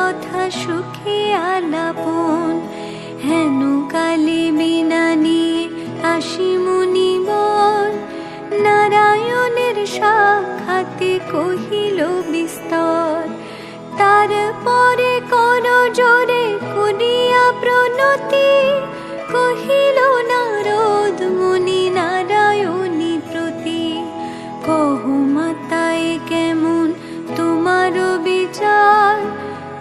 তথা সুখে আলাপন, হেন কালে বিনা নিয়ে আসি মুনিবর, নারায়ণের সাক্ষাতে কহিল বিস্তর। তারপরে কর জোরে করিয়া প্রণতি, কহিল নারদ মুনি নারায়ণী প্রতি। কহ মাতায় কেমন তোমার বিচার,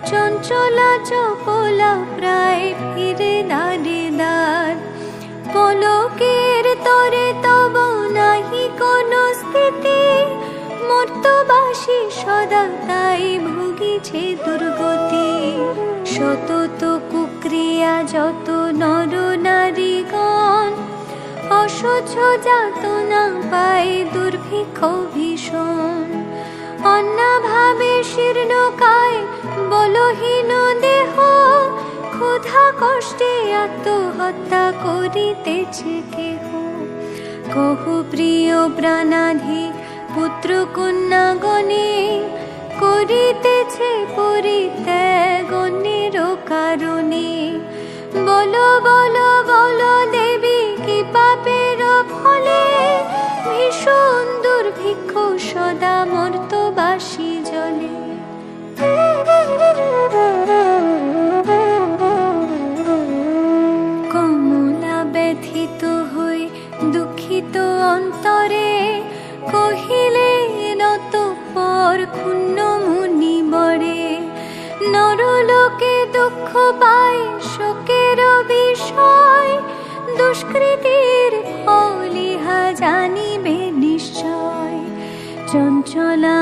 চঞ্চলা চপলা প্রায় ফিরে দ্বারে দ্বার। পলকের তরে তব নাহি কোন স্থিতি, মর্তবাসী সদা তাই ভুগিছে দুর্গতি। সতত কুক্রিয়া যত নর নারীগণ, অসহ্য যাতনা পায় দুর্ভিক্ষ ভীষণ। অন্নাভাবে শীর্ণকায় বলহীন দেহ, ক্ষুধা কষ্টে আত্মহত্যা করিতেছে কেহ। কহ প্রিয় প্রাণাধি পুত্র কন্যাগণে, করিতেছে পরিত্যাগ অন্যের কারণে। বলো বলো বলো দেবী কি পাপের ফলে, ভীষণ দুর্ভিক্ষ সদা মর্তবাসী জলে। কমলা ব্যথিত হই দুঃখিত অন্তরে, কহিলে অতঃপর ক্ষুণ্ণ মুনি বরে। নরলোকে দুঃখ পায় শোকের বিষয়, দুষ্কৃতির ফল ইহা জানিবে নিশ্চয়। চঞ্চলা